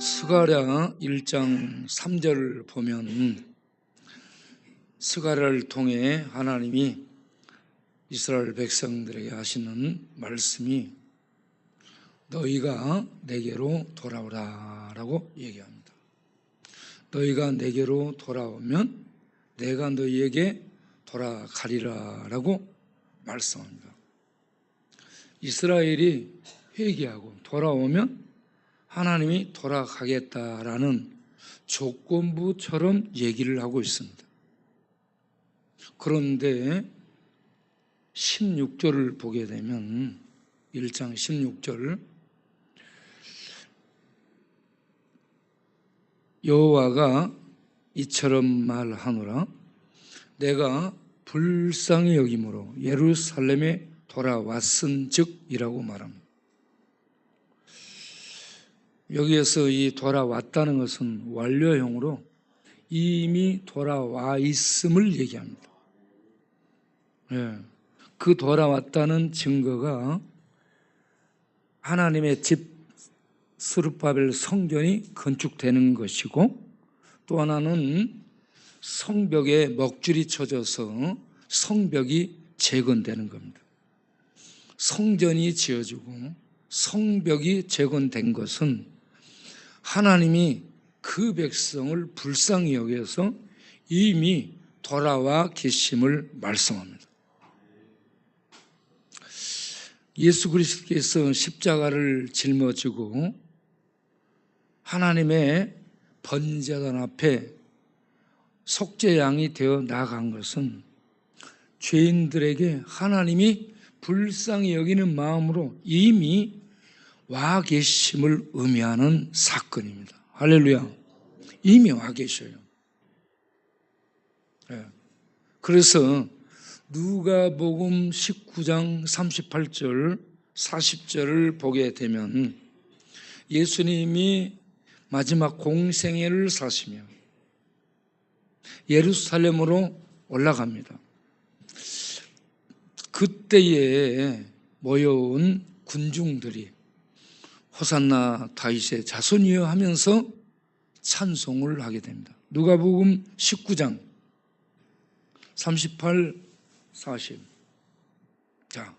스가랴 1장 3절을 보면 스가랴를 통해 하나님이 이스라엘 백성들에게 하시는 말씀이 너희가 내게로 돌아오라 라고 얘기합니다. 너희가 내게로 돌아오면 내가 너희에게 돌아가리라 라고 말씀합니다. 이스라엘이 회개하고 돌아오면 하나님이 돌아가겠다라는 조건부처럼 얘기를 하고 있습니다. 그런데 16절을 보게 되면 1장 16절 여호와가 이처럼 말하노라 내가 불쌍히 여김으로 예루살렘에 돌아왔은즉이라고 말합니다. 여기에서 이 돌아왔다는 것은 완료형으로 이미 돌아와 있음을 얘기합니다. 그 돌아왔다는 증거가 하나님의 집 스룹바벨 성전이 건축되는 것이고 또 하나는 성벽에 먹줄이 쳐져서 성벽이 재건되는 겁니다. 성전이 지어지고 성벽이 재건된 것은 하나님이 그 백성을 불쌍히 여겨서 이미 돌아와 계심을 말씀합니다. 예수 그리스도께서 십자가를 짊어지고 하나님의 번제단 앞에 속죄양이 되어 나간 것은 죄인들에게 하나님이 불쌍히 여기는 마음으로 이미 와 계심을 의미하는 사건입니다. 할렐루야. 이미 와 계셔요. 그래서 누가복음 19장 38절 40절을 보게 되면 예수님이 마지막 공생애를 사시며 예루살렘으로 올라갑니다. 그때에 모여온 군중들이 호산나 다윗의 자손이여 하면서 찬송을 하게 됩니다. 누가복음 19장 38, 40. 자,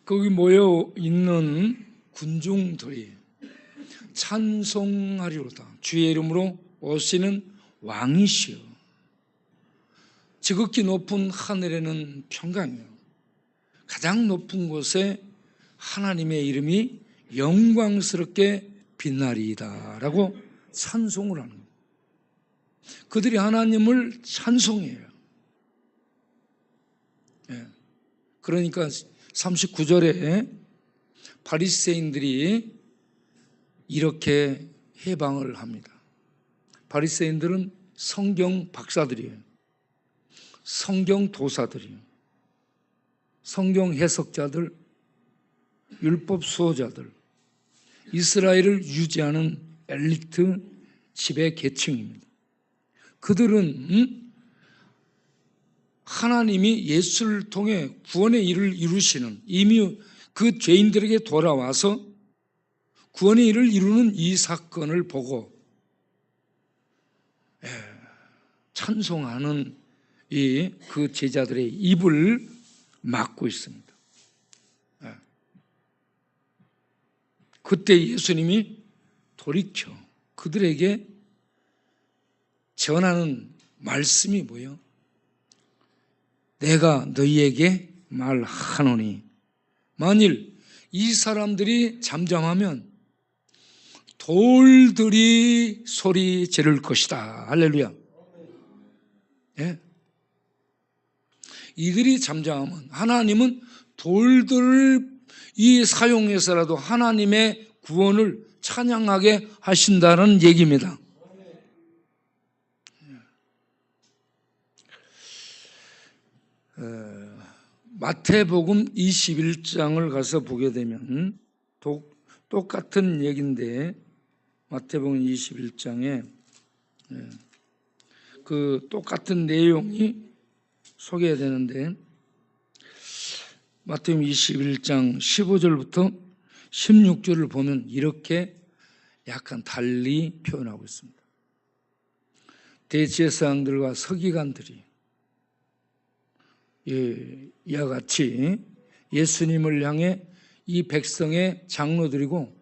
거기 모여 있는 군중들이 찬송하리로다. 주의 이름으로 오시는 왕이시여. 지극히 높은 하늘에는 평강이요. 가장 높은 곳에 하나님의 이름이 영광스럽게 빛나리이다 라고 찬송을 하는 거예요. 그들이 하나님을 찬송해요. 그러니까 39절에 바리새인들이 이렇게 해방을 합니다. 바리새인들은 성경 박사들이에요. 성경 도사들이에요. 성경 해석자들, 율법 수호자들, 이스라엘을 유지하는 엘리트 지배 계층입니다. 그들은 하나님이 예수를 통해 구원의 일을 이루시는 이미 그 죄인들에게 돌아와서 구원의 일을 이루는 이 사건을 보고 찬송하는 그 제자들의 입을 막고 있습니다. 그때 예수님이 돌이켜 그들에게 전하는 말씀이 뭐예요? 내가 너희에게 말하노니 만일 이 사람들이 잠잠하면 돌들이 소리 지를 것이다. 할렐루야. 이들이 잠잠하면 하나님은 돌들을 사용해서라도 하나님의 구원을 찬양하게 하신다는 얘기입니다. 마태복음 21장을 가서 보게 되면 똑같은 얘기인데 마태복음 21장에 그 똑같은 내용이 소개되는데 마태복음 21장 15절부터 16절을 보면 이렇게 약간 달리 표현하고 있습니다. 대제사장들과 서기관들이 이와 같이 예수님을 향해 이 백성의 장로들이고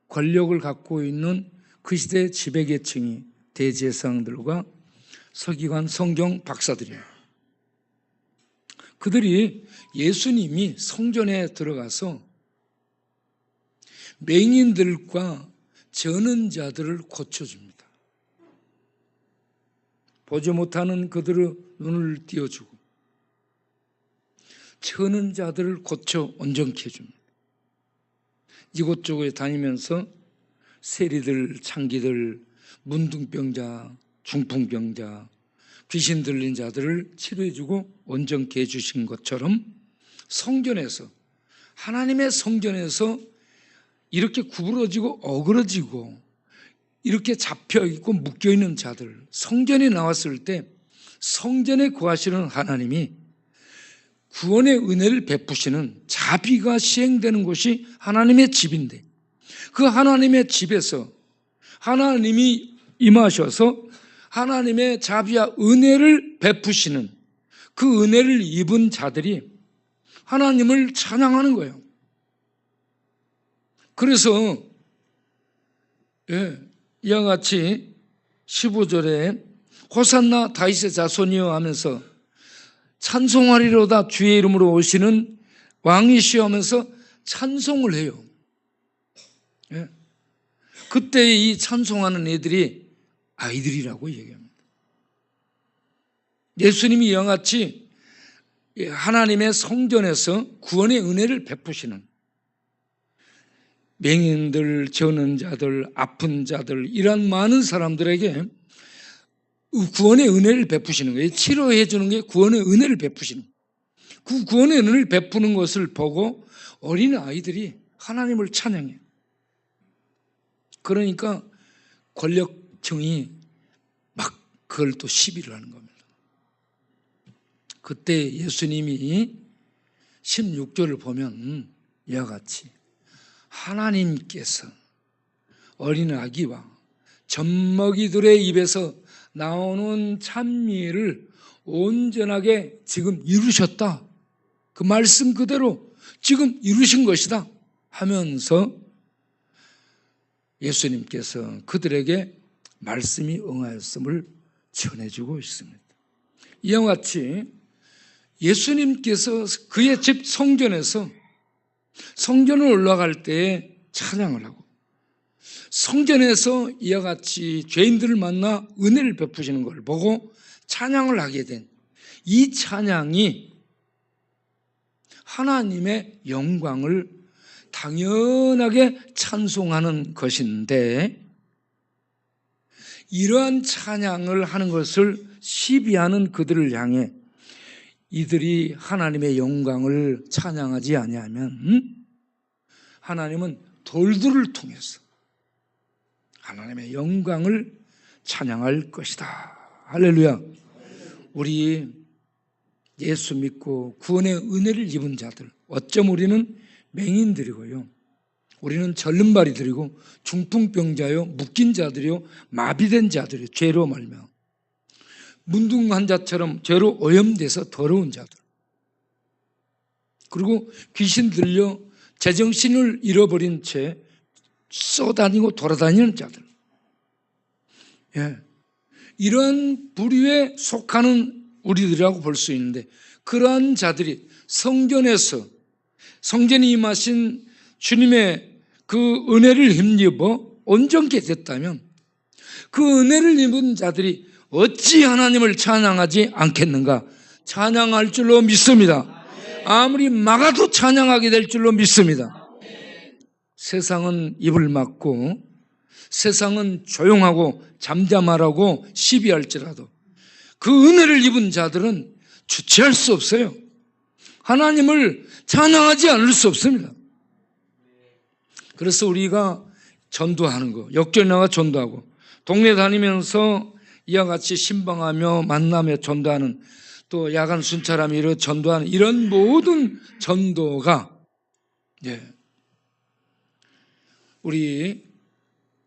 권력을 갖고 있는 그 시대의 지배계층이 대제사장들과 서기관 성경 박사들입니다. 그들이 예수님이 성전에 들어가서 맹인들과 저는 자들을 고쳐줍니다. 보지 못하는 그들의 눈을 띄워주고 저는 자들을 고쳐 온전케 해줍니다. 이곳저곳에 다니면서 세리들, 창기들, 문둥병자, 중풍병자, 귀신 들린 자들을 치료해주고 온전케 해주신 것처럼 성전에서, 하나님의 성전에서 이렇게 구부러지고 어그러지고 이렇게 잡혀있고 묶여있는 자들, 성전에 나왔을 때 성전에 거하시는 하나님이 구원의 은혜를 베푸시는 자비가 시행되는 곳이 하나님의 집인데, 그 하나님의 집에서 하나님이 임하셔서 하나님의 자비와 은혜를 베푸시는 그 은혜를 입은 자들이 하나님을 찬양하는 거예요. 그래서 이와 같이 15절에 호산나 다윗의 자손이여 하면서 찬송하리로다 주의 이름으로 오시는 왕이시여 하면서 찬송을 해요. 그때 이 찬송하는 애들이 아이들이라고 얘기합니다. 예수님이 이와 같이 하나님의 성전에서 구원의 은혜를 베푸시는 맹인들, 저는 자들, 아픈 자들, 이런 많은 사람들에게 구원의 은혜를 베푸시는 거예요. 치료해 주는 게 구원의 은혜를 베푸시는 거예요. 그 구원의 은혜를 베푸는 것을 보고 어린 아이들이 하나님을 찬양해요. 그러니까 권력층이 막 그걸 또 시비를 하는 겁니다. 그때 예수님이 16절을 보면 이와 같이 하나님께서 어린 아기와 젖먹이들의 입에서 나오는 찬미를 온전하게 지금 이루셨다. 그 말씀 그대로 지금 이루신 것이다 하면서 예수님께서 그들에게 말씀이 응하였음을 전해주고 있습니다. 이와 같이 예수님께서 그의 집 성전에서 성전을 올라갈 때 찬양을 하고 성전에서 이와 같이 죄인들을 만나 은혜를 베푸시는 걸 보고 찬양을 하게 된 이 찬양이 하나님의 영광을 당연하게 찬송하는 것인데, 이러한 찬양을 하는 것을 시비하는 그들을 향해 이들이 하나님의 영광을 찬양하지 아니하면 하나님은 돌들을 통해서 하나님의 영광을 찬양할 것이다. 할렐루야. 우리 예수 믿고 구원의 은혜를 입은 자들, 어쩜 우리는 맹인들이고요, 우리는 절름발이들이고 중풍병자요, 묶인 자들이요, 마비된 자들이요, 죄로 말며 문둥한 자처럼 죄로 오염돼서 더러운 자들, 그리고 귀신 들려 제정신을 잃어버린 채 쏘다니고 돌아다니는 자들, 이러한 부류에 속하는 우리들이라고 볼 수 있는데, 그러한 자들이 성전에서 성전에 임하신 주님의 그 은혜를 힘입어 온전케 됐다면 그 은혜를 입은 자들이 어찌 하나님을 찬양하지 않겠는가? 찬양할 줄로 믿습니다. 아무리 막아도 찬양하게 될 줄로 믿습니다. 세상은 입을 막고 세상은 조용하고 잠잠하라고 시비할지라도 그 은혜를 입은 자들은 주체할 수 없어요. 하나님을 찬양하지 않을 수 없습니다. 그래서 우리가 전도하는 거, 역전에 나가 전도하고 동네 다니면서 이와 같이 신방하며 만나며 전도하는, 또 야간 순찰하며 이런 전도하는 이런 모든 전도가 우리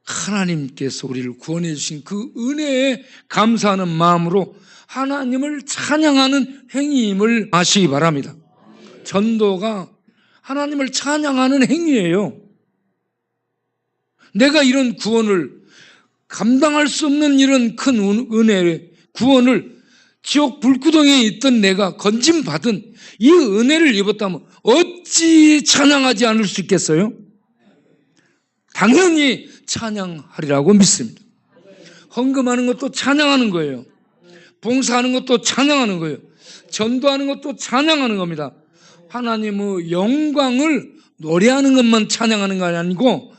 하나님께서 우리를 구원해 주신 그 은혜에 감사하는 마음으로 하나님을 찬양하는 행위임을 아시기 바랍니다. 전도가 하나님을 찬양하는 행위예요. 내가 이런 구원을 감당할 수 없는 이런 큰 은혜의 구원을 지옥 불구덩이에 있던 내가 건짐받은 이 은혜를 입었다면 어찌 찬양하지 않을 수 있겠어요? 당연히 찬양하리라고 믿습니다. 헌금하는 것도 찬양하는 거예요. 봉사하는 것도 찬양하는 거예요. 전도하는 것도 찬양하는 겁니다. 하나님의 영광을 노래하는 것만 찬양하는 거 아니고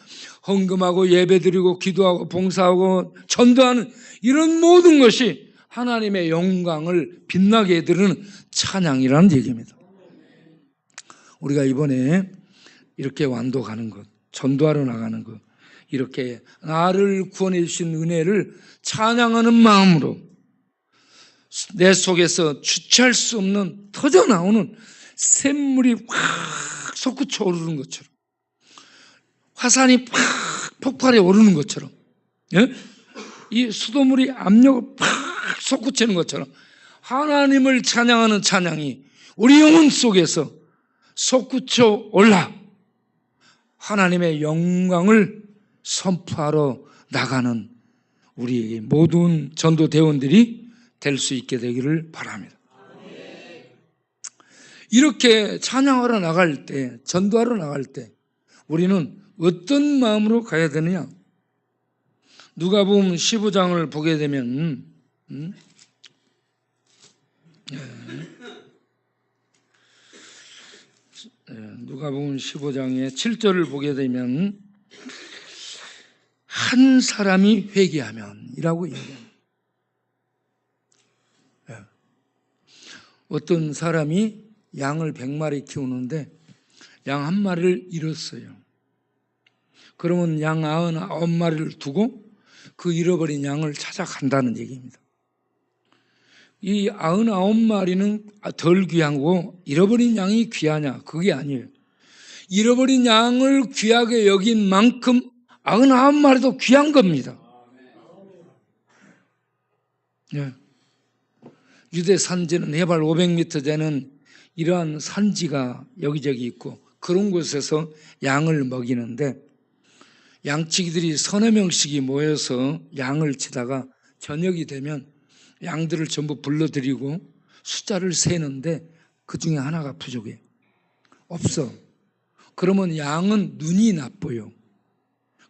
헌금하고 예배드리고 기도하고 봉사하고 전도하는 이런 모든 것이 하나님의 영광을 빛나게 해드리는 찬양이라는 얘기입니다. 우리가 이번에 이렇게 완도가는 것, 전도하러 나가는 것, 이렇게 나를 구원해 주신 은혜를 찬양하는 마음으로 내 속에서 주체할 수 없는 터져나오는 샘물이 확 솟구쳐 오르는 것처럼, 화산이 팍 폭발해 오르는 것처럼, 예? 이 수도물이 압력을 팍 솟구치는 것처럼 하나님을 찬양하는 찬양이 우리 영혼 속에서 솟구쳐 올라 하나님의 영광을 선포하러 나가는 우리 모든 전도대원들이 될 수 있게 되기를 바랍니다. 이렇게 찬양하러 나갈 때, 전도하러 나갈 때 우리는 어떤 마음으로 가야 되느냐? 누가복음 15장을 보게 되면 누가복음 15장의 7절을 보게 되면 한 사람이 회개하면 이라고 얘기합니다. 어떤 사람이 양을 100마리 키우는데 양 한 마리를 잃었어요. 그러면 양 99마리를 두고 그 잃어버린 양을 찾아간다는 얘기입니다. 이 99마리는 덜 귀하고 잃어버린 양이 귀하냐? 그게 아니에요. 잃어버린 양을 귀하게 여긴 만큼 99마리도 귀한 겁니다. 예. 유대 산지는 해발 500m 되는 이러한 산지가 여기저기 있고 그런 곳에서 양을 먹이는데 양치기들이 서너 명씩이 모여서 양을 치다가 저녁이 되면 양들을 전부 불러들이고 숫자를 세는데 그 중에 하나가 부족해. 없어. 그러면 양은 눈이 나빠요.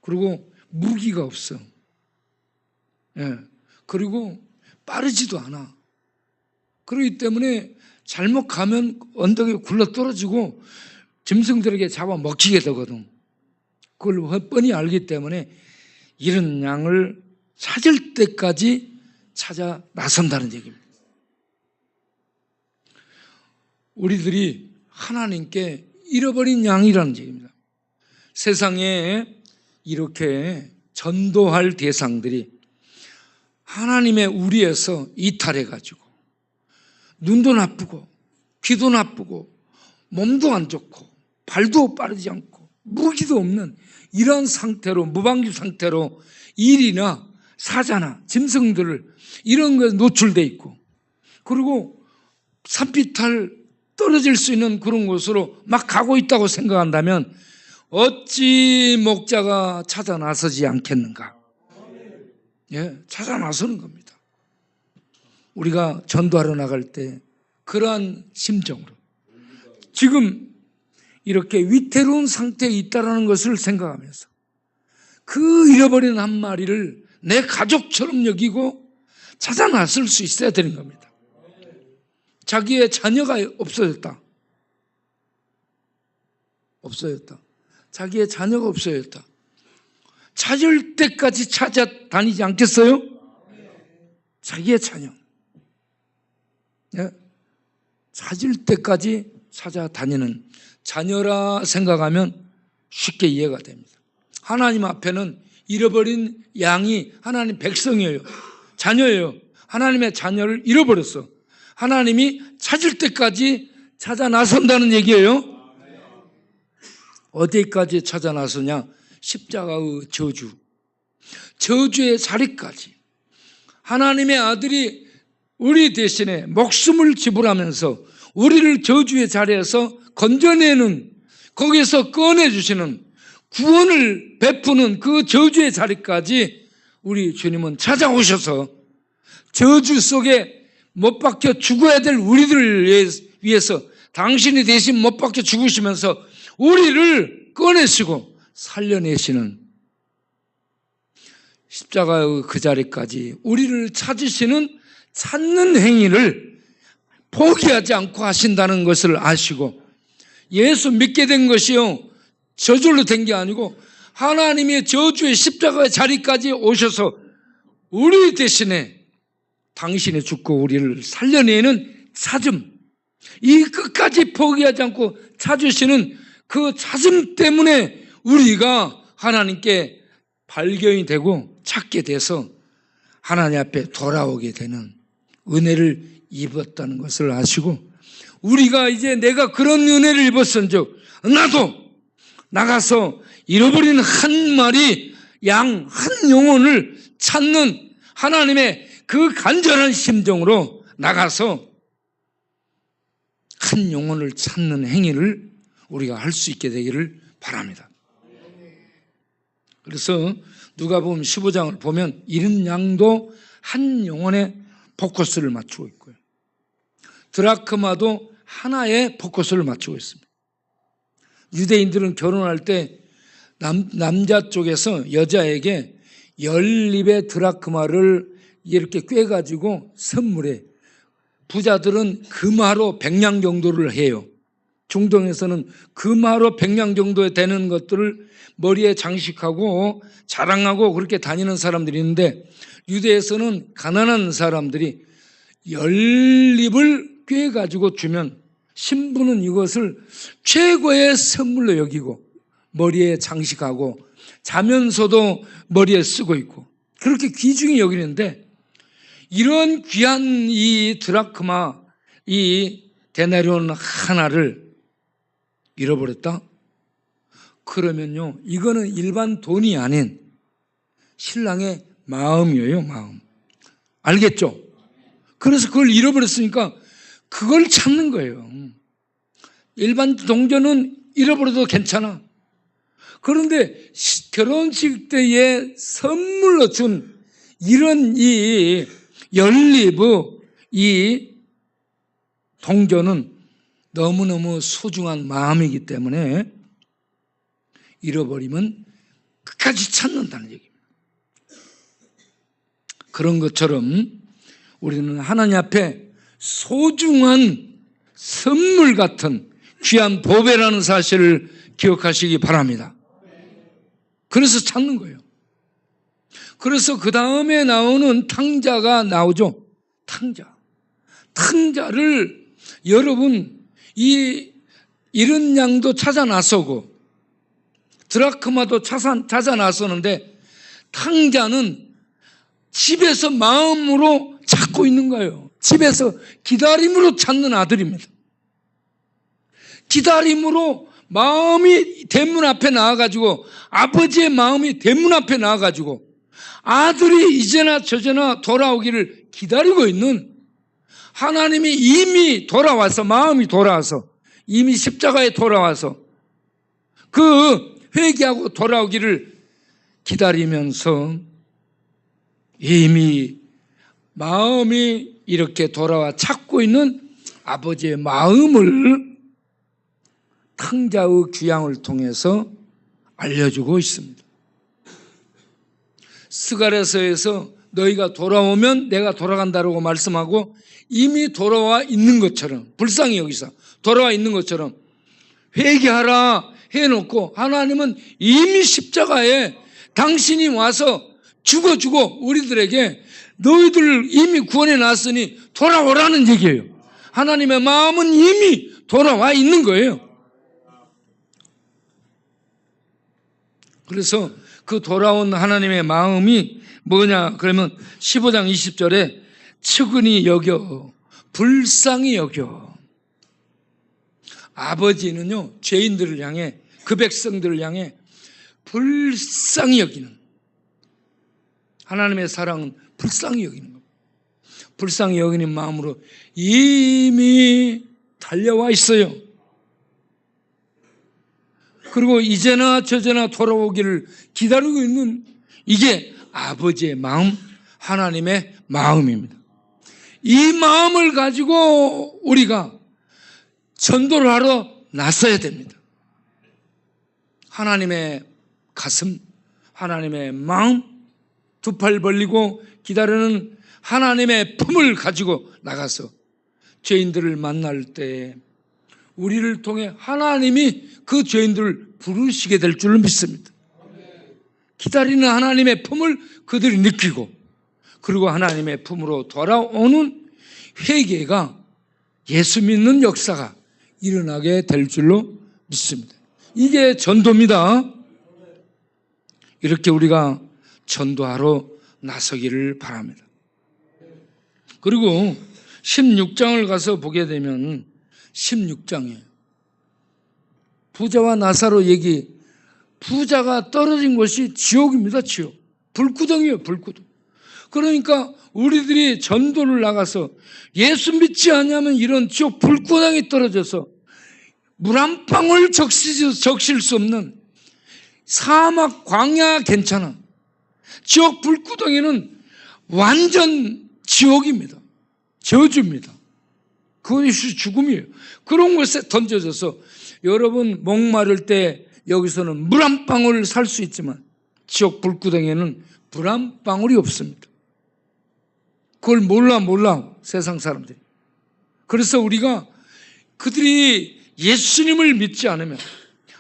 그리고 무기가 없어. 예. 그리고 빠르지도 않아. 그렇기 때문에 잘못 가면 언덕에 굴러 떨어지고 짐승들에게 잡아 먹히게 되거든. 그걸 뻔히 알기 때문에 이런 양을 찾을 때까지 찾아 나선다는 얘기입니다. 우리들이 하나님께 잃어버린 양이라는 얘기입니다. 세상에 이렇게 전도할 대상들이 하나님의 우리에서 이탈해가지고 눈도 나쁘고 귀도 나쁘고 몸도 안 좋고 발도 빠르지 않고 무기도 없는 이런 상태로 무방비 상태로 일이나 사자나 짐승들을 이런 것에 노출돼 있고 그리고 산비탈 떨어질 수 있는 그런 곳으로 막 가고 있다고 생각한다면 어찌 목자가 찾아 나서지 않겠는가? 예, 찾아 나서는 겁니다. 우리가 전도하러 나갈 때 그러한 심정으로 지금 이렇게 위태로운 상태에 있다는 것을 생각하면서 그 잃어버린 한 마리를 내 가족처럼 여기고 찾아 나설 수 있어야 되는 겁니다. 자기의 자녀가 없어졌다. 자기의 자녀가 없어졌다. 찾을 때까지 찾아다니지 않겠어요? 자기의 자녀. 네? 찾을 때까지 찾아다니는 자녀라 생각하면 쉽게 이해가 됩니다. 하나님 앞에는 잃어버린 양이 하나님 백성이에요. 자녀예요. 하나님의 자녀를 잃어버렸어. 하나님이 찾을 때까지 찾아 나선다는 얘기예요. 어디까지 찾아 나서냐? 십자가의 저주, 저주의 자리까지 하나님의 아들이 우리 대신에 목숨을 지불하면서 우리를 저주의 자리에서 건져내는, 거기에서 꺼내주시는, 구원을 베푸는 그 저주의 자리까지 우리 주님은 찾아오셔서 저주 속에 못 박혀 죽어야 될 우리들을 위해서 당신이 대신 못 박혀 죽으시면서 우리를 꺼내시고 살려내시는, 십자가의 그 자리까지 우리를 찾는 행위를 포기하지 않고 하신다는 것을 아시고, 예수 믿게 된 것이요 저절로 된 게 아니고 하나님의 저주의 십자가의 자리까지 오셔서 우리 대신에 당신이 죽고 우리를 살려내는 찾음, 이 끝까지 포기하지 않고 찾으시는 그 찾음 때문에 우리가 하나님께 발견이 되고 찾게 돼서 하나님 앞에 돌아오게 되는 은혜를 입었다는 것을 아시고, 우리가 이제 내가 그런 은혜를 입었은즉 나도 나가서 잃어버린 한 마리 양, 한 영혼을 찾는 하나님의 그 간절한 심정으로 나가서 한 영혼을 찾는 행위를 우리가 할 수 있게 되기를 바랍니다. 그래서 누가복음 15장을 보면 잃은 양도 한 영혼에 포커스를 맞추고 있고요, 드라크마도 하나의 포커스를 맞추고 있습니다. 유대인들은 결혼할 때 남자 쪽에서 여자에게 10립의 드라크마를 이렇게 꿰가지고 선물해, 부자들은 금화로 100냥 정도를 해요. 중동에서는 금화로 100냥 정도 되는 것들을 머리에 장식하고 자랑하고 그렇게 다니는 사람들이 있는데, 유대에서는 가난한 사람들이 10립을 꿰가지고 주면 신부는 이것을 최고의 선물로 여기고 머리에 장식하고 자면서도 머리에 쓰고 있고 그렇게 귀중히 여기는데, 이런 귀한 이 드라크마, 이 데나리온 하나를 잃어버렸다? 그러면요, 이거는 일반 돈이 아닌 신랑의 마음이에요, 마음. 알겠죠? 그래서 그걸 잃어버렸으니까 그걸 찾는 거예요. 일반 동전은 잃어버려도 괜찮아. 그런데 결혼식 때에 선물로 준 이런 이 연립의 이 동전은 너무너무 소중한 마음이기 때문에 잃어버리면 끝까지 찾는다는 얘기입니다. 그런 것처럼 우리는 하나님 앞에 소중한 선물 같은 귀한 보배라는 사실을 기억하시기 바랍니다. 그래서 찾는 거예요. 그래서 그 다음에 나오는 탕자가 나오죠. 탕자를 여러분 이 잃은 양도 찾아 나서고 드라크마도 찾아 나서는데, 탕자는 집에서 마음으로 찾고 있는 거예요. 집에서 기다림으로 찾는 아들입니다. 기다림으로 마음이 대문 앞에 나와가지고, 아버지의 마음이 대문 앞에 나와가지고 아들이 이제나 저제나 돌아오기를 기다리고 있는, 하나님이 이미 돌아와서, 마음이 돌아와서 이미 십자가에 돌아와서 그 회개하고 돌아오기를 기다리면서 이미 마음이 이렇게 돌아와 찾고 있는 아버지의 마음을 탕자의 귀향을 통해서 알려주고 있습니다. 스가랴서에서 너희가 돌아오면 내가 돌아간다라고 말씀하고 이미 돌아와 있는 것처럼, 불쌍히 여기서 돌아와 있는 것처럼 회개하라 해놓고, 하나님은 이미 십자가에 당신이 와서 죽어주고 우리들에게 너희들 이미 구원해 놨으니 돌아오라는 얘기예요. 하나님의 마음은 이미 돌아와 있는 거예요. 그래서 그 돌아온 하나님의 마음이 뭐냐 그러면 15장 20절에 측은히 여겨 불쌍히 여겨. 아버지는요 죄인들을 향해, 그 백성들을 향해 불쌍히 여기는, 하나님의 사랑은 불쌍히 여기는 겁니다. 불쌍히 여기는 마음으로 이미 달려와 있어요. 그리고 이제나 저제나 돌아오기를 기다리고 있는 이게 아버지의 마음, 하나님의 마음입니다. 이 마음을 가지고 우리가 전도를 하러 나서야 됩니다. 하나님의 가슴, 하나님의 마음, 두 팔 벌리고 기다리는 하나님의 품을 가지고 나가서 죄인들을 만날 때 우리를 통해 하나님이 그 죄인들을 부르시게 될 줄로 믿습니다. 기다리는 하나님의 품을 그들이 느끼고 그리고 하나님의 품으로 돌아오는 회개가 예수 믿는 역사가 일어나게 될 줄로 믿습니다. 이게 전도입니다. 이렇게 우리가 전도하러 나서기를 바랍니다. 그리고 16장을 가서 보게 되면 16장에 부자와 나사로 얘기, 부자가 떨어진 곳이 지옥입니다. 지옥. 불구덩이에요. 불구덩이. 그러니까 우리들이 전도를 나가서 예수 믿지 않으면 이런 지옥 불구덩이 떨어져서 물 한 방울 적실 수 없는 사막 광야 괜찮아. 지옥 불구덩이는 완전 지옥입니다. 저주입니다. 그것이 죽음이에요. 그런 곳에 던져져서 여러분 목마를 때 여기서는 물 한 방울 살 수 있지만 지옥 불구덩이에는 물 한 방울이 없습니다. 그걸 몰라 세상 사람들이. 그래서 우리가 그들이 예수님을 믿지 않으면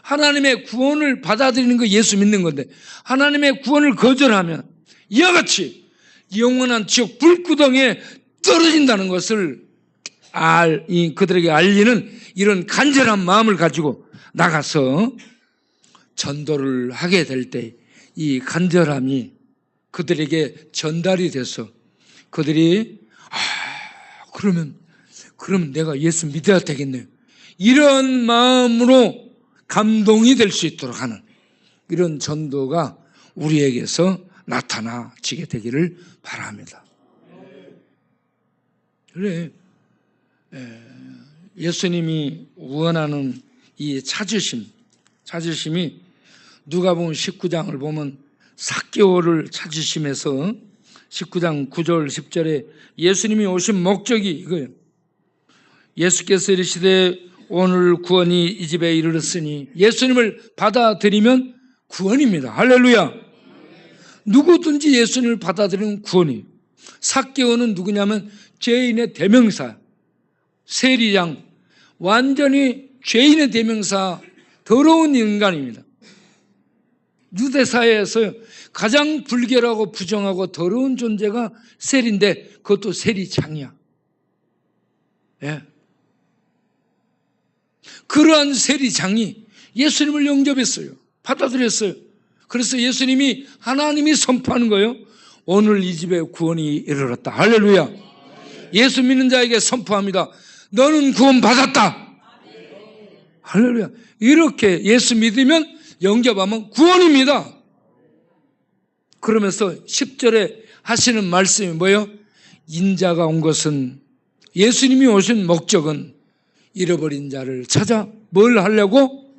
하나님의 구원을 받아들이는 거 예수 믿는 건데 하나님의 구원을 거절하면 이와 같이 영원한 지옥 불구덩이에 떨어진다는 것을 그들에게 알리는 이런 간절한 마음을 가지고 나가서 전도를 하게 될 때 이 간절함이 그들에게 전달이 돼서 그들이 그러면 내가 예수 믿어야 되겠네요. 이런 마음으로 감동이 될 수 있도록 하는 이런 전도가 우리에게서 나타나지게 되기를 바랍니다. 그래, 예수님이 원하는 이 찾으심이 누가복음 19장을 보면 삭개오를 찾으심에서 19장 9절 10절에 예수님이 오신 목적이 이거예요. 예수께서 이르시되 오늘 구원이 이 집에 이르렀으니 예수님을 받아들이면 구원입니다. 할렐루야. 누구든지 예수님을 받아들이면 구원이에요. 삭개오는 누구냐면 죄인의 대명사, 세리장, 완전히 죄인의 대명사, 더러운 인간입니다. 유대사회에서 가장 불결하고 부정하고 더러운 존재가 세리인데 그것도 세리장이야. 예. 그러한 세리장이 예수님을 영접했어요. 받아들였어요. 그래서 예수님이 하나님이 선포하는 거예요. 오늘 이 집에 구원이 이르렀다. 할렐루야. 예수 믿는 자에게 선포합니다. 너는 구원 받았다. 할렐루야. 이렇게 예수 믿으면 영접하면 구원입니다. 그러면서 10절에 하시는 말씀이 뭐예요? 인자가 온 것은 예수님이 오신 목적은 잃어버린 자를 찾아 뭘 하려고?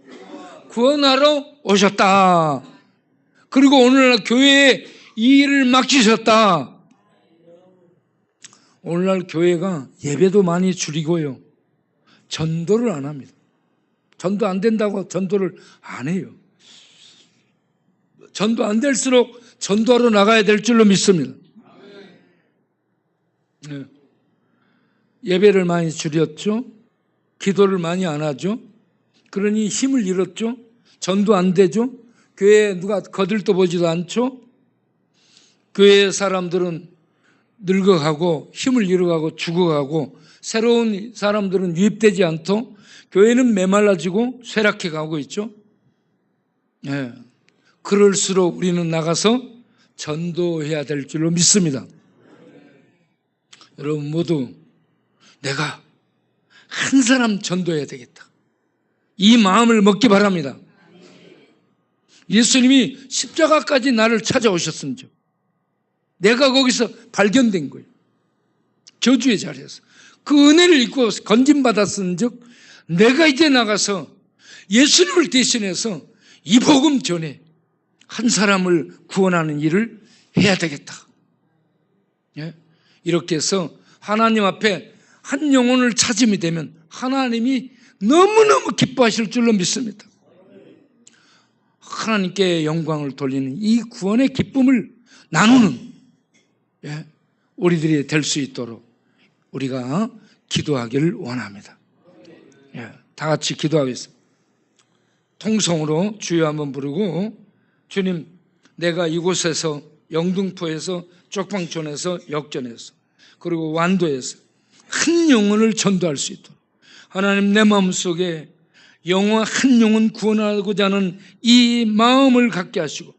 구원하러 오셨다. 그리고 오늘날 교회에 이 일을 맡기셨다. 오늘날 교회가 예배도 많이 줄이고요. 전도를 안 합니다. 전도 안 된다고 전도를 안 해요. 전도 안 될수록 전도하러 나가야 될 줄로 믿습니다. 네. 예배를 많이 줄였죠. 기도를 많이 안 하죠. 그러니 힘을 잃었죠. 전도 안 되죠. 교회에 누가 거들떠 보지도 않죠. 교회 사람들은 늙어가고 힘을 잃어가고 죽어가고 새로운 사람들은 유입되지 않고 교회는 메말라지고 쇠락해 가고 있죠. 네. 그럴수록 우리는 나가서 전도해야 될 줄로 믿습니다. 여러분 모두 내가 한 사람 전도해야 되겠다. 이 마음을 먹기 바랍니다. 예수님이 십자가까지 나를 찾아오셨습니다. 내가 거기서 발견된 거예요. 저주의 자리에서. 그 은혜를 입고 건짐받았은 즉 내가 이제 나가서 예수님을 대신해서 이 복음 전에 한 사람을 구원하는 일을 해야 되겠다. 예? 이렇게 해서 하나님 앞에 한 영혼을 찾음이 되면 하나님이 너무너무 기뻐하실 줄로 믿습니다. 하나님께 영광을 돌리는 이 구원의 기쁨을 나누는 우리들이 될 수 있도록 우리가 기도하기를 원합니다. 다 같이 기도하겠습니다. 통성으로 주여 한번 부르고, 주님, 내가 이곳에서 영등포에서 쪽방촌에서 역전에서 그리고 완도에서 한 영혼을 전도할 수 있도록 하나님, 내 마음속에 한 영혼 구원하고자 하는 이 마음을 갖게 하시고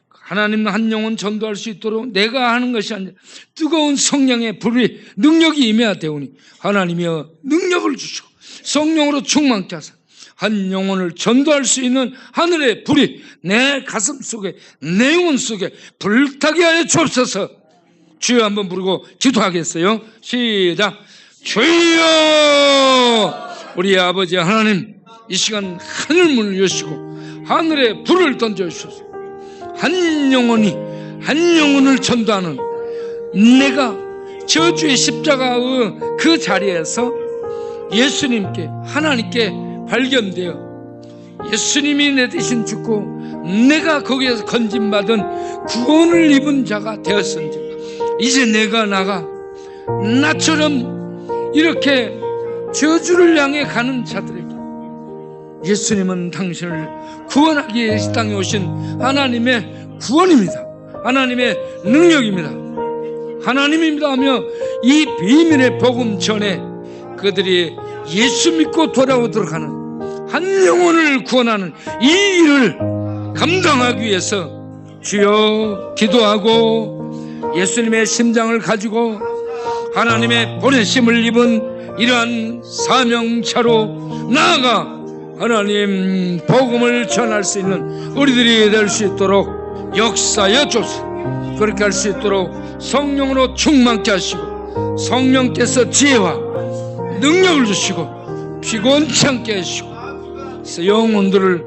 하나님 한 영혼 전도할 수 있도록 내가 하는 것이 아니라 뜨거운 성령의 불이 능력이 임해야 되오니 하나님이여 능력을 주시고 성령으로 충만케 하사 한 영혼을 전도할 수 있는 하늘의 불이 내 가슴 속에 내 영혼 속에 불타게 하여 주옵소서. 주여 한번 부르고 기도하겠어요. 시작. 주여, 우리 아버지 하나님, 이 시간 하늘문을 여시고 하늘에 불을 던져주소서. 한 영혼을 전도하는 내가 저주의 십자가의 그 자리에서 예수님께, 하나님께 발견되어 예수님이 내 대신 죽고 내가 거기에서 건짐받은 구원을 입은 자가 되었은지 이제 내가 나가 나처럼 이렇게 저주를 향해 가는 자들에게 예수님은 당신을 구원하기 위해 이 땅에 오신 하나님의 구원입니다. 하나님의 능력입니다. 하나님입니다 하며 이 비밀의 복음 전에 그들이 예수 믿고 돌아오도록 하는 한 영혼을 구원하는 이 일을 감당하기 위해서 주여 기도하고 예수님의 심장을 가지고 하나님의 보내심을 입은 이러한 사명차로 나아가 하나님 복음을 전할 수 있는 우리들이 될 수 있도록 역사여 주옵소서. 그렇게 할 수 있도록 성령으로 충만케 하시고 성령께서 지혜와 능력을 주시고 피곤치 않게 하시고 영혼들을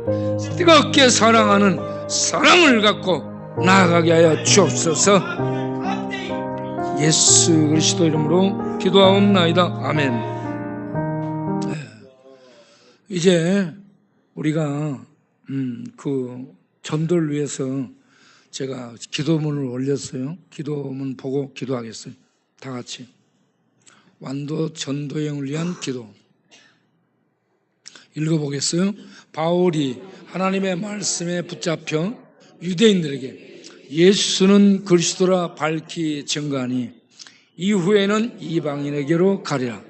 뜨겁게 사랑하는 사랑을 갖고 나아가게 하여 주옵소서. 예수 그리스도 이름으로 기도하옵나이다. 아멘. 이제 우리가 그 전도를 위해서 제가 기도문을 올렸어요. 기도문 보고 기도하겠어요. 다 같이. 완도 전도행을 위한 기도 읽어보겠어요. 바울이 하나님의 말씀에 붙잡혀 유대인들에게 예수는 그리스도라 밝히 증거하니 이후에는 이방인에게로 가리라.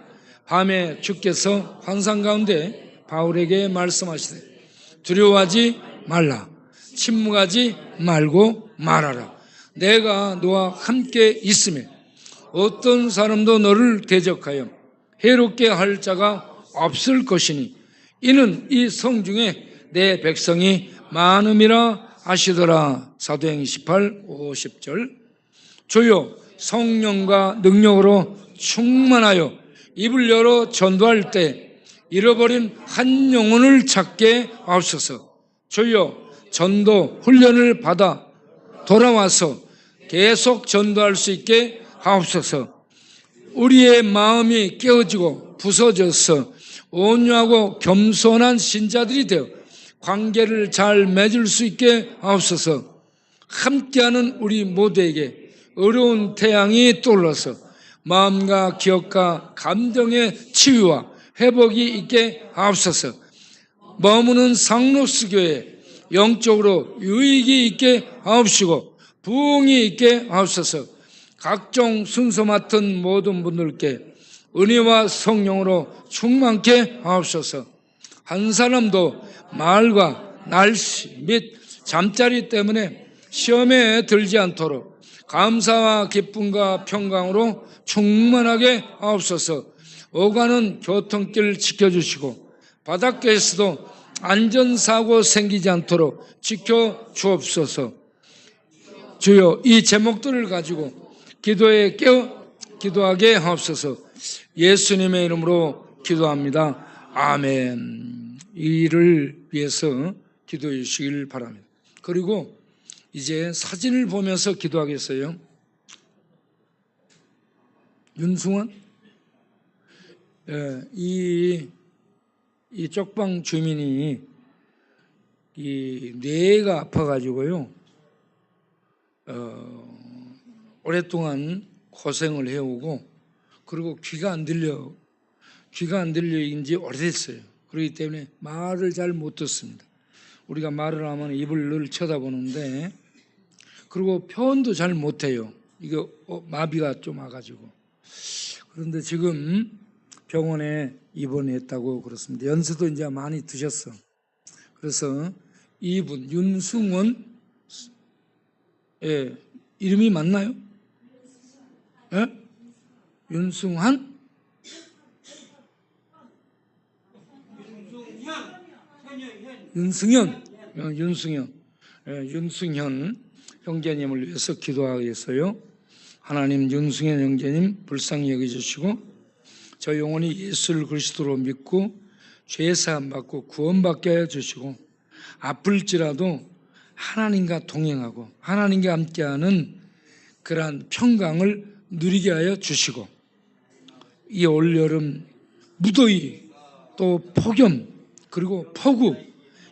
밤에 주께서 환상 가운데 바울에게 말씀하시되 두려워하지 말라. 침묵하지 말고 말하라. 내가 너와 함께 있으며 어떤 사람도 너를 대적하여 해롭게 할 자가 없을 것이니 이는 이 성중에 내 백성이 많음이라 하시더라. 사도행 28, 50절. 주여 성령과 능력으로 충만하여 입을 열어 전도할 때 잃어버린 한 영혼을 찾게 하옵소서. 주여 전도 훈련을 받아 돌아와서 계속 전도할 수 있게 하옵소서. 우리의 마음이 깨어지고 부서져서 온유하고 겸손한 신자들이 되어 관계를 잘 맺을 수 있게 하옵소서. 함께하는 우리 모두에게 어려운 태양이 떠올라서 마음과 기억과 감정의 치유와 회복이 있게 하옵소서. 머무는 상록수 교회에 영적으로 유익이 있게 하옵시고 부흥이 있게 하옵소서. 각종 순서 맡은 모든 분들께 은혜와 성령으로 충만케 하옵소서. 한 사람도 말과 날씨 및 잠자리 때문에 시험에 들지 않도록 감사와 기쁨과 평강으로 충만하게 하옵소서. 오가는 교통길 지켜주시고 바닷가에서도 안전사고 생기지 않도록 지켜주옵소서. 주여 이 제목들을 가지고 기도하게 하옵소서. 예수님의 이름으로 기도합니다. 아멘. 이를 위해서 기도해 주시길 바랍니다. 그리고 이제 사진을 보면서 기도하겠어요. 윤승원? 이 쪽방 주민이 이 뇌가 아파가지고요, 오랫동안 고생을 해오고, 그리고 귀가 안 들려 인지 오래됐어요. 그렇기 때문에 말을 잘 못 듣습니다. 우리가 말을 하면 입을 늘 쳐다보는데, 그리고 표현도 잘 못해요. 이거 마비가 좀 와가지고. 그런데 지금 병원에 입원했다고 그렇습니다. 연세도 이제 많이 드셨어. 그래서 이분 윤승원, 이름이 맞나요? 윤승환? 윤승현 형제님을 위해서 기도하겠어요. 하나님, 윤승현 형제님 불쌍히 여겨주시고 저 영혼이 예수를 그리스도로 믿고 죄사함 받고 구원받게 하여 주시고, 아플지라도 하나님과 동행하고 하나님과 함께하는 그러한 평강을 누리게 하여 주시고, 이 올여름 무더위 또 폭염 그리고 폭우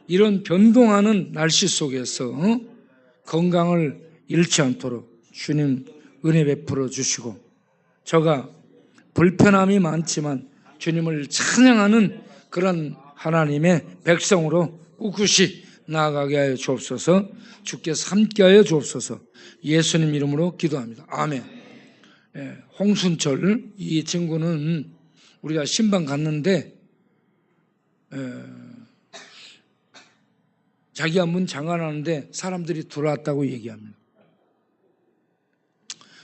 이런 변동하는 날씨 속에서 건강을 잃지 않도록 주님 은혜 베풀어 주시고, 저가 불편함이 많지만 주님을 찬양하는 그런 하나님의 백성으로 꿋꿋이 나아가게 하여 주옵소서. 주께서 함께하여 주옵소서. 예수님 이름으로 기도합니다. 아멘. 홍순철 이 친구는 우리가 신방 갔는데 자기가 문 잠가놨는데 사람들이 들어왔다고 얘기합니다.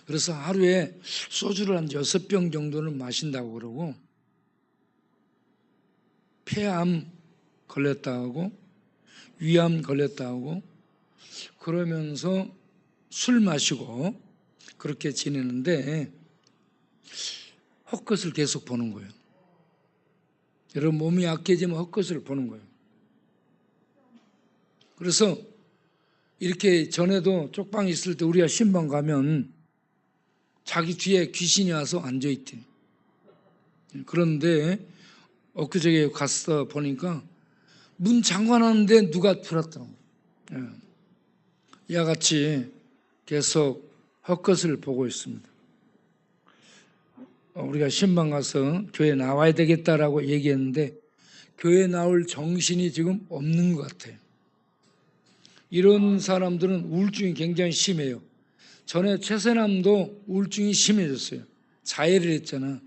그래서 하루에 소주를 한 6병 정도는 마신다고 그러고, 폐암 걸렸다고 하고 위암 걸렸다고 하고, 그러면서 술 마시고 그렇게 지내는데 헛것을 계속 보는 거예요. 여러분, 몸이 약해지면 헛것을 보는 거예요. 그래서 이렇게 전에도 쪽방 있을 때 우리가 신방 가면 자기 뒤에 귀신이 와서 앉아있대. 그런데 엊그저께 가서 보니까 문 잠궈놨는데 누가 들었더라고. 이와 같이 계속 헛것을 보고 있습니다. 우리가 신방 가서 교회 나와야 되겠다라고 얘기했는데 교회 나올 정신이 지금 없는 것 같아요. 이런 사람들은 우울증이 굉장히 심해요. 전에 최세남도 우울증이 심해졌어요. 자해를 했잖아.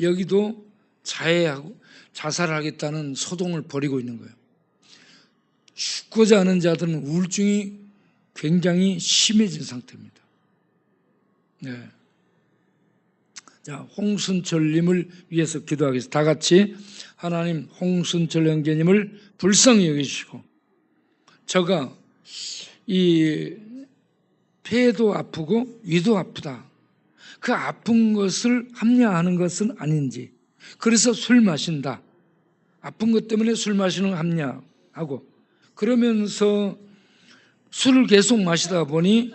여기도 자해하고 자살하겠다는 소동을 벌이고 있는 거예요. 죽고자 하는 자들은 우울증이 굉장히 심해진 상태입니다. 네. 자, 홍순철님을 위해서 기도하겠습니다. 다 같이 하나님, 홍순철 형제님을 불쌍히 여기시고, 저가 이 폐도 아프고 위도 아프다, 그 아픈 것을 합리화하는 것은 아닌지, 그래서 술 마신다, 아픈 것 때문에 술 마시는 거 합리화하고, 그러면서 술을 계속 마시다 보니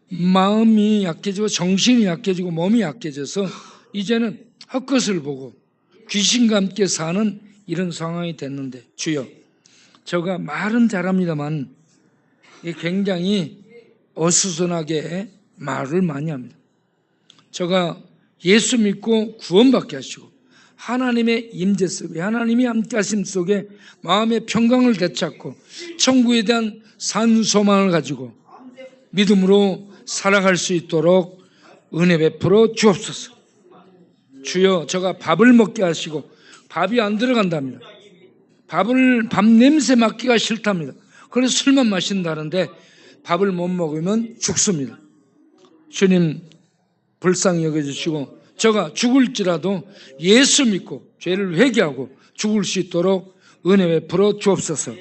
마음이 약해지고 정신이 약해지고 몸이 약해져서 이제는 헛것을 보고 귀신과 함께 사는 이런 상황이 됐는데, 주여, 저가 말은 잘합니다만 굉장히 어수선하게 말을 많이 합니다. 저가 예수 믿고 구원받게 하시고 하나님의 임재 속에, 하나님이 함께 하심 속에 마음의 평강을 되찾고 천국에 대한 산소망을 가지고 믿음으로 살아갈 수 있도록 은혜 베풀어 주옵소서. 주여, 저가 밥을 먹게 하시고, 밥이 안 들어간답니다. 밥 냄새 맡기가 싫답니다. 그래서 술만 마신다는데 밥을 못 먹으면 죽습니다. 주님 불쌍히 여겨주시고, 저가 죽을지라도 예수 믿고 죄를 회개하고 죽을 수 있도록 은혜 베풀어 주옵소서.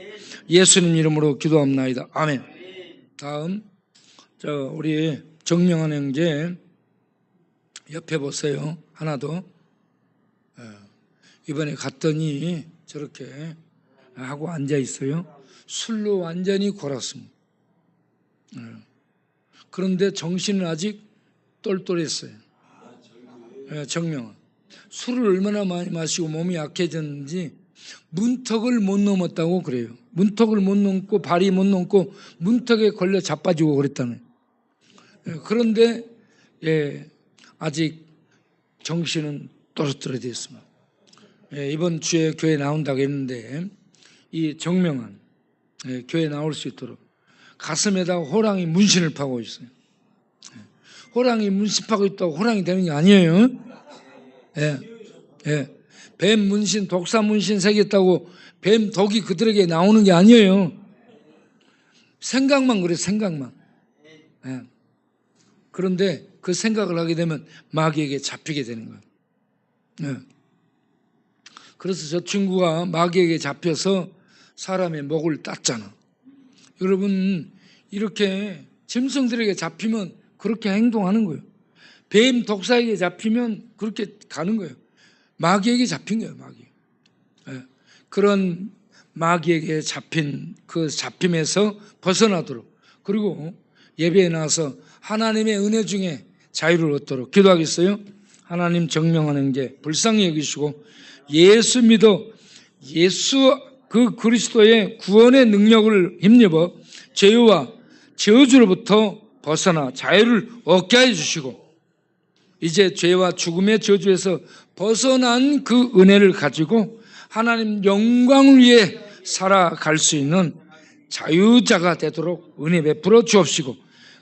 예수님 이름으로 기도합나이다. 아멘. 다음 우리 정명한 형제 옆에 보세요. 하나 더. 이번에 갔더니 저렇게 하고 앉아 있어요. 술로 완전히 골았습니다. 그런데 정신은 아직 똘똘했어요. 정명은 술을 얼마나 많이 마시고 몸이 약해졌는지 문턱을 못 넘었다고 그래요. 문턱을 못 넘고 발이 못 넘고 문턱에 걸려 자빠지고 그랬다는. 그런데 아직 정신은 또렷또렷했습니다. 이번 주에 교회 나온다고 했는데 이 정명한 교회 나올 수 있도록 가슴에다 호랑이 문신을 파고 있어요. 호랑이 문신 파고 있다고 호랑이 되는 게 아니에요. 뱀 문신, 독사 문신 새겼다고 뱀 덕이 그들에게 나오는 게 아니에요. 생각만 그래, 생각만. 그런데 그 생각을 하게 되면 마귀에게 잡히게 되는 거예요. 그래서 저 친구가 마귀에게 잡혀서 사람의 목을 땄잖아. 여러분, 이렇게 짐승들에게 잡히면 그렇게 행동하는 거예요. 뱀 독사에게 잡히면 그렇게 가는 거예요. 마귀에게 잡힌 거예요, 마귀. 그런 마귀에게 잡힌 그 잡힘에서 벗어나도록, 그리고 예배에 나와서 하나님의 은혜 중에 자유를 얻도록 기도하겠어요? 하나님 정명한 형제 불쌍히 여기시고 예수 믿어 예수 그 그리스도의 구원의 능력을 힘입어 죄와 저주로부터 벗어나 자유를 얻게 해주시고 이제 죄와 죽음의 저주에서 벗어난 그 은혜를 가지고 하나님 영광을 위해 살아갈 수 있는 자유자가 되도록 은혜 베풀어 주옵시고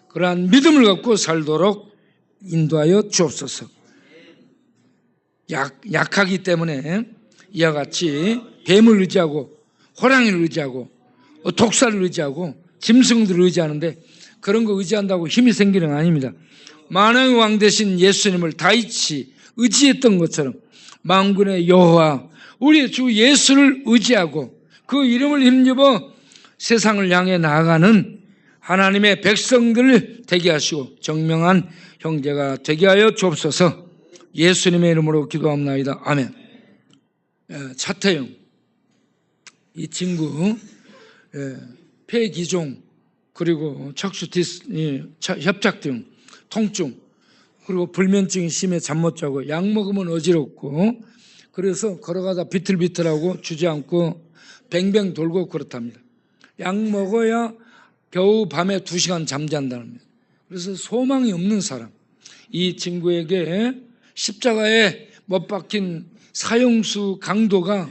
그러한 믿음을 갖고 살도록 인도하여 주옵소서. 약하기 때문에 이와 같이 뱀을 의지하고 호랑이를 의지하고 독사를 의지하고 짐승들을 의지하는데 그런 거 의지한다고 힘이 생기는 거 아닙니다. 만왕의 왕 되신 예수님을 다윗이 의지했던 것처럼 만군의 여호와 우리 주 예수를 의지하고 그 이름을 힘입어 세상을 향해 나아가는 하나님의 백성들을 되게 하시고 정명한 형제가 되게 하여 주옵소서. 예수님의 이름으로 기도합니다. 아멘. 차태영 이 친구 폐기종 그리고 척수 협착증 통증 그리고 불면증이 심해 잠 못 자고 약 먹으면 어지럽고 그래서 걸어가다 비틀비틀하고 주저앉고 뱅뱅 돌고 그렇답니다. 약 먹어야 겨우 밤에 2시간 잠잔답니다. 그래서 소망이 없는 사람 이 친구에게 십자가에 못 박힌 사형수 강도가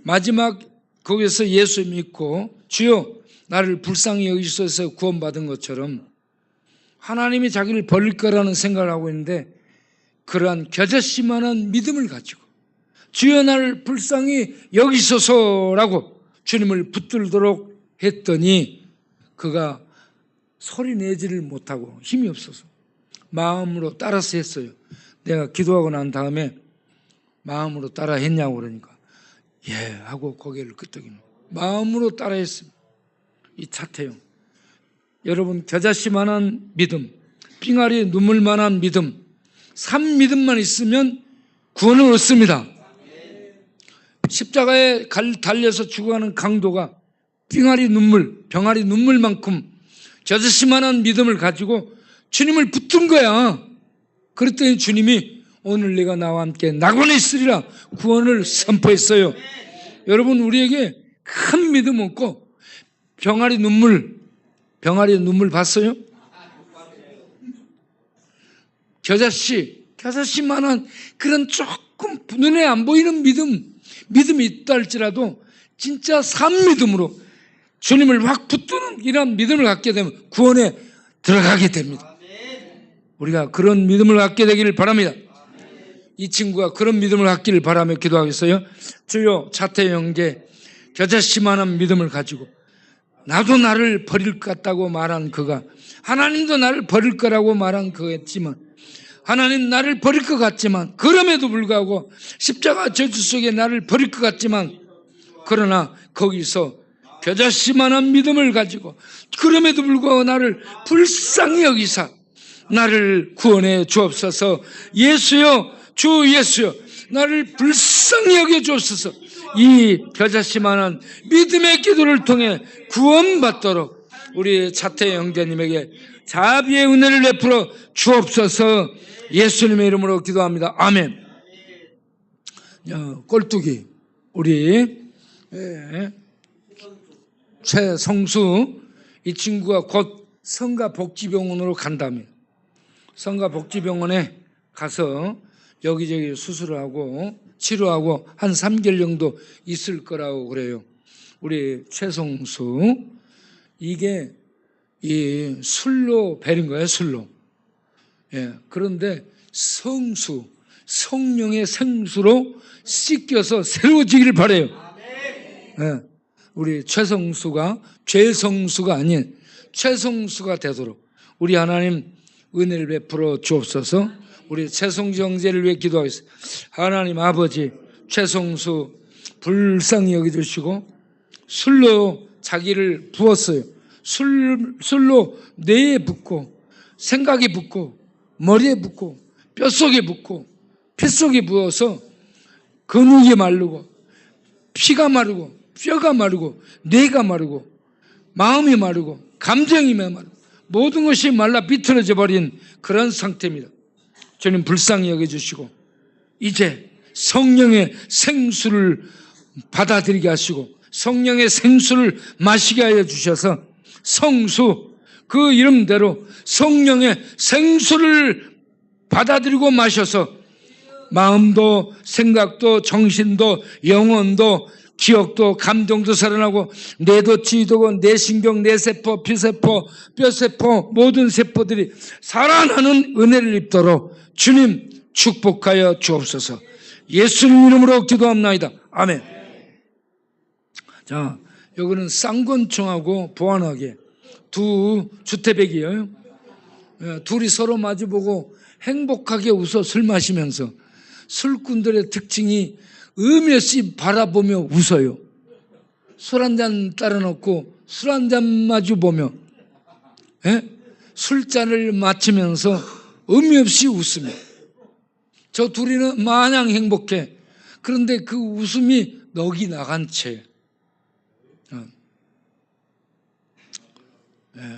마지막 거기서 예수 믿고 주여 나를 불쌍히 여기소서 구원받은 것처럼 하나님이 자기를 버릴 거라는 생각을 하고 있는데 그러한 겨자씨만한 믿음을 가지고 주여 나를 불쌍히 여기소서라고 주님을 붙들도록 했더니 그가 소리 내지를 못하고 힘이 없어서 마음으로 따라서 했어요. 내가 기도하고 난 다음에 마음으로 따라 했냐고 그러니까 예 하고 고개를 끄덕이는 마음으로 따라 했습니다. 이 차태영 여러분 겨자씨만한 믿음 빙하리 눈물만한 믿음 산 믿음만 있으면 구원을 얻습니다. 십자가에 달려서 죽어가는 강도가 병아리 눈물만큼 겨자씨만한 믿음을 가지고 주님을 붙든 거야. 그랬더니 주님이 오늘 내가 나와 함께 낙원에 있으리라 구원을 선포했어요. 여러분 우리에게 큰 믿음 없고 병아리 눈물 봤어요? 겨자씨만한 그런 조금 눈에 안 보이는 믿음이 있다 할지라도 진짜 산 믿음으로 주님을 확 붙드는 이런 믿음을 갖게 되면 구원에 들어가게 됩니다. 우리가 그런 믿음을 갖게 되기를 바랍니다. 이 친구가 그런 믿음을 갖기를 바라며 기도하겠어요. 주여 차태영 형제 겨자씨만한 믿음을 가지고 나도 나를 버릴 것 같다고 말한 그가 하나님도 나를 버릴 거라고 말한 그였지만 하나님 나를 버릴 것 같지만 그럼에도 불구하고 십자가 저주 속에 나를 버릴 것 같지만 그러나 거기서 겨자씨만한 믿음을 가지고 그럼에도 불구하고 나를 불쌍히 여기사 나를 구원해 주옵소서. 예수여, 주 예수여, 나를 불쌍히 여겨 주옵소서. 이 겨자씨만한 믿음의 기도를 통해 구원받도록 우리 차태 형제님에게 자비의 은혜를 베풀어 주옵소서. 예수님의 이름으로 기도합니다. 아멘. 꼴뚜기 우리 최성수, 이 친구가 곧 성가복지병원으로 간다며, 성가복지병원에 가서 여기저기 수술을 하고 치료하고 한 3개월 정도 있을 거라고 그래요. 우리 최성수, 이게 이 술로 베린 거예요. 술로. 그런데 성수, 성령의 생수로 씻겨서 새로워지기를 바라요. 우리 최성수가 죄성수가 아닌 최성수가 되도록 우리 하나님 은혜를 베풀어 주옵소서. 우리 최성수 형제를 위해 기도하겠습니다. 하나님 아버지, 최성수 불쌍히 여겨주시고 술로 자기를 부었어요. 술로 뇌에 붓고 생각에 붓고 머리에 붓고 뼛속에 붓고 핏속에 부어서 근육이 마르고 피가 마르고 뼈가 마르고 뇌가 마르고 마음이 마르고 감정이 마르고 모든 것이 말라 비틀어져 버린 그런 상태입니다. 주님 불쌍히 여겨주시고 이제 성령의 생수를 받아들이게 하시고 성령의 생수를 마시게 하여 주셔서 성수, 그 이름대로 성령의 생수를 받아들이고 마셔서 마음도 생각도 정신도 영혼도 기억도 감동도 살아나고 뇌도 지도고 뇌신경, 뇌세포, 피세포, 뼈세포 모든 세포들이 살아나는 은혜를 입도록 주님 축복하여 주옵소서. 예수님 이름으로 기도합나이다. 아멘. 자, 여기는 쌍권총하고 보안하게 두 주태백이에요. 둘이 서로 마주보고 행복하게 웃어 술 마시면서, 술꾼들의 특징이 의미 없이 바라보며 웃어요. 술 한 잔 따라 놓고 술 한 잔 마주 보며 술잔을 마치면서 의미 없이 웃으며, 저 둘이는 마냥 행복해. 그런데 그 웃음이 넋이 나간 채.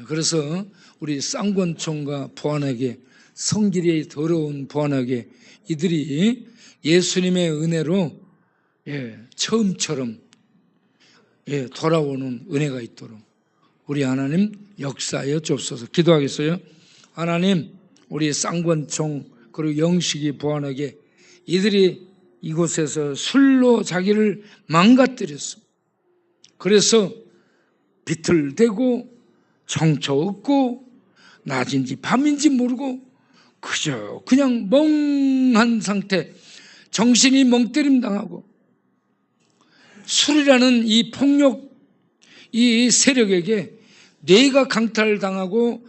그래서 우리 쌍권총과 보안하게, 성길이 더러운 보안하게, 이들이 예수님의 은혜로 처음처럼 돌아오는 은혜가 있도록 우리 하나님 역사하여 주옵소서. 기도하겠어요. 하나님, 우리 쌍권총 그리고 영식이 보안하게, 이들이 이곳에서 술로 자기를 망가뜨렸어. 그래서 비틀대고 정처 없고 낮인지 밤인지 모르고 그저 그냥 멍한 상태, 정신이 멍때림 당하고 술이라는 이 폭력, 이 세력에게 뇌가 강탈당하고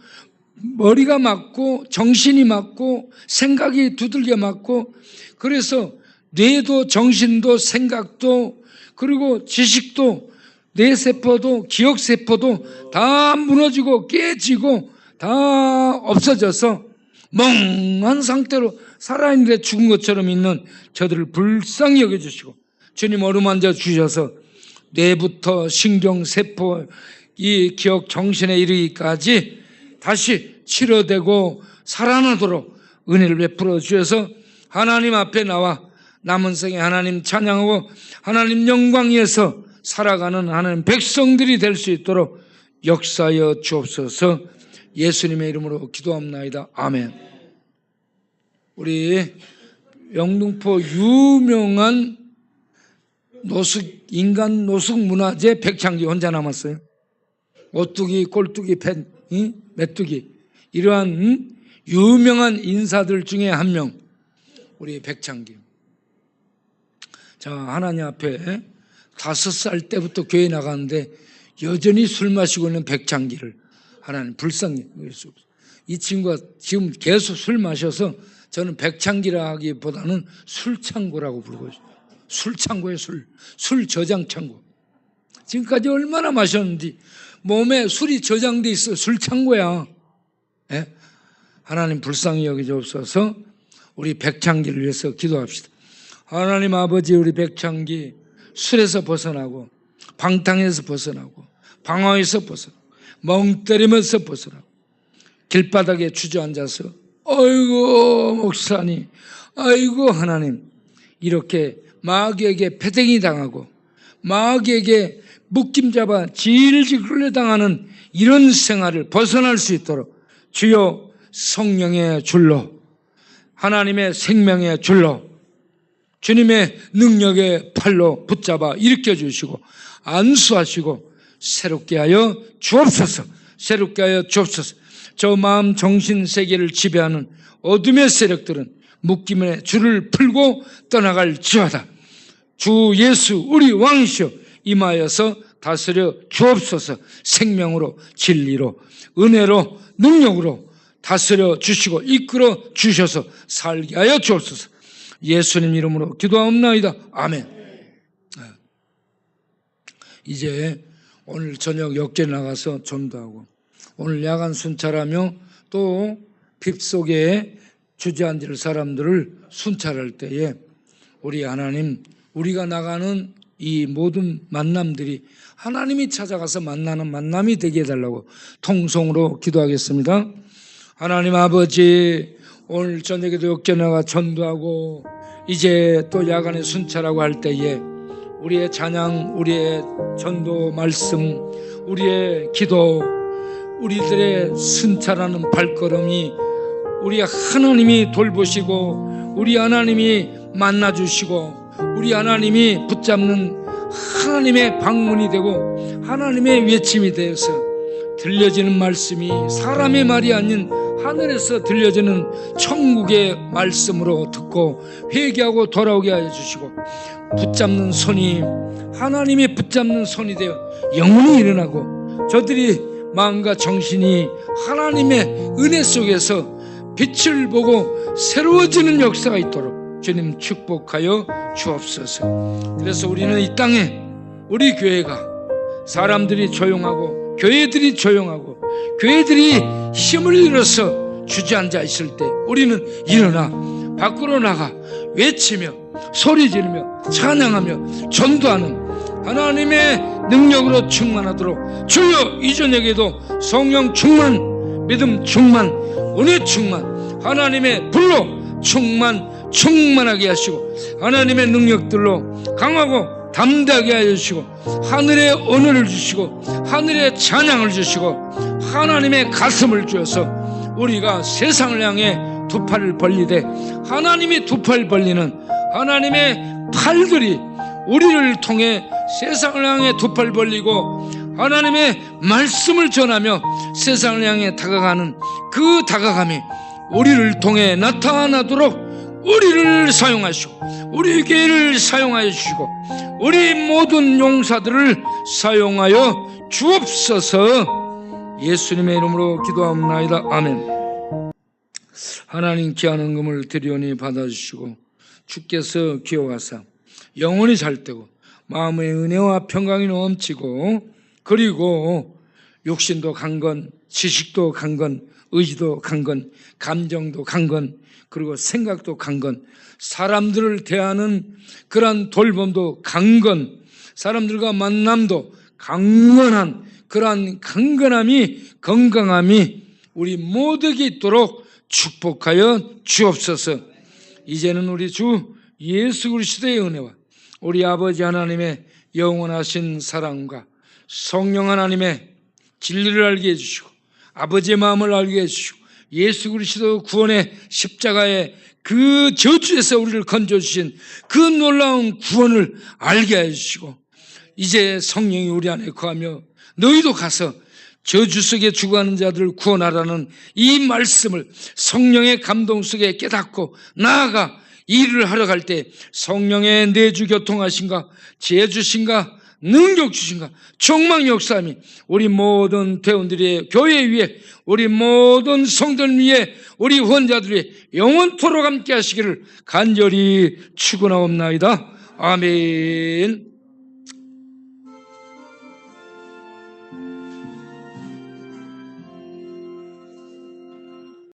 머리가 맞고 정신이 맞고 생각이 두들겨 맞고, 그래서 뇌도 정신도 생각도 그리고 지식도 뇌세포도 기억세포도 다 무너지고 깨지고 다 없어져서 멍한 상태로 살아있는데 죽은 것처럼 있는 저들을 불쌍히 여겨주시고 주님 어루만져 주셔서 뇌부터 신경세포, 이 기억 정신에 이르기까지 다시 치료되고 살아나도록 은혜를 베풀어 주셔서 하나님 앞에 나와 남은 생에 하나님 찬양하고 하나님 영광 위에서 살아가는 하나님 백성들이 될 수 있도록 역사하여 주옵소서. 예수님의 이름으로 기도합나이다. 아멘. 우리 영등포 유명한 노숙, 인간 노숙 문화재 백창기 혼자 남았어요. 오뚜기, 꼴뚜기, 메뚜기, 이러한 유명한 인사들 중에 한 명, 우리 백창기. 자, 하나님 앞에 5살 때부터 교회 나가는데 여전히 술 마시고 있는 백창기를 하나님 불쌍히 여기서, 이 친구가 지금 계속 술 마셔서 저는 백창기라 하기보다는 술창고라고 부르고 있어요. 술창고예요. 술 저장 창고. 지금까지 얼마나 마셨는지 몸에 술이 저장돼 있어. 술 창고야. 예? 하나님 불쌍히 여기주옵소서. 우리 백창기를 위해서 기도합시다. 하나님 아버지, 우리 백창기 술에서 벗어나고 방탕에서 벗어나고 방황에서 벗어나고 멍 때리면서 벗어나고 길바닥에 주저앉아서 아이고 목사님, 아이고 하나님, 이렇게 마귀에게 패댕이 당하고 마귀에게 묶임 잡아 질질 끌려당하는 이런 생활을 벗어날 수 있도록 주여 성령의 줄로, 하나님의 생명의 줄로, 주님의 능력의 팔로 붙잡아 일으켜 주시고 안수하시고 새롭게 하여 주옵소서. 새롭게 하여 주옵소서. 저 마음 정신 세계를 지배하는 어둠의 세력들은 묶임의 줄을 풀고 떠나갈지어다. 주 예수 우리 왕이시여 임하여서 다스려 주옵소서. 생명으로 진리로 은혜로 능력으로 다스려 주시고 이끌어 주셔서 살게 하여 주옵소서. 예수님 이름으로 기도하옵나이다. 아멘. 이제 오늘 저녁 역제 나가서 전도하고 오늘 야간 순찰하며 또 핍속에 주저앉을 사람들을 순찰할 때에 우리 하나님, 우리가 나가는 이 모든 만남들이 하나님이 찾아가서 만나는 만남이 되게 해달라고 통성으로 기도하겠습니다. 하나님 아버지, 오늘 저녁에도 역제 나가 전도하고 이제 또 야간에 순찰하고 할 때에 우리의 찬양, 우리의 전도 말씀, 우리의 기도, 우리들의 순찰하는 발걸음이 우리 하나님이 돌보시고 우리 하나님이 만나주시고 우리 하나님이 붙잡는 하나님의 방문이 되고 하나님의 외침이 되어서 들려지는 말씀이 사람의 말이 아닌 하늘에서 들려지는 천국의 말씀으로 듣고 회개하고 돌아오게 하여 주시고 붙잡는 손이 하나님이 붙잡는 손이 되어 영원히 일어나고 저들이 마음과 정신이 하나님의 은혜 속에서 빛을 보고 새로워지는 역사가 있도록 주님 축복하여 주옵소서. 그래서 우리는 이 땅에 우리 교회가 사람들이 조용하고 교회들이 조용하고 교회들이 힘을 잃어서 주저앉아 있을 때 우리는 일어나 밖으로 나가 외치며 소리 지르며 찬양하며 전도하는 하나님의 능력으로 충만하도록 주여 이 저녁에도 성령 충만, 믿음 충만, 은혜 충만, 하나님의 불로 충만하게 하시고 하나님의 능력들로 강하고 담대하게 하여 주시고 하늘의 언어를 주시고 하늘의 찬양을 주시고 하나님의 가슴을 주어서 우리가 세상을 향해 두 팔을 벌리되 하나님이 두 팔 벌리는 하나님의 팔들이 우리를 통해 세상을 향해 두 팔 벌리고 하나님의 말씀을 전하며 세상을 향해 다가가는 그 다가감이 우리를 통해 나타나도록 우리를 사용하시고 우리 교회를 사용하여 주시고 우리 모든 용사들을 사용하여 주옵소서. 예수님의 이름으로 기도합니다. 아멘. 하나님 귀한 헌금을 드리오니 받아주시고 주께서 기억하사 영원히 잘되고 마음의 은혜와 평강이 넘치고 그리고 육신도 강건, 지식도 강건, 의지도 강건, 감정도 강건, 그리고 생각도 강건, 사람들을 대하는 그러한 돌봄도 강건, 사람들과 만남도 강건한 그러한 강건함이, 건강함이 우리 모두에게 있도록 축복하여 주옵소서. 이제는 우리 주 예수 그리스도의 은혜와 우리 아버지 하나님의 영원하신 사랑과 성령 하나님의 진리를 알게 해주시고 아버지의 마음을 알게 해주시고 예수 그리스도 구원의 십자가의 그 저주에서 우리를 건져주신 그 놀라운 구원을 알게 해주시고 이제 성령이 우리 안에 거하며 너희도 가서 저주 속에 죽어가는 자들을 구원하라는 이 말씀을 성령의 감동 속에 깨닫고 나아가 일을 하러 갈 때 성령의 내주 교통하신가 지혜 주신가 능력 주신가 총망 역사함이 우리 모든 대원들의 교회 위에 우리 모든 성들 위에 우리 후원자들 위에 영원토록 함께 하시기를 간절히 축원하옵나이다. 아멘.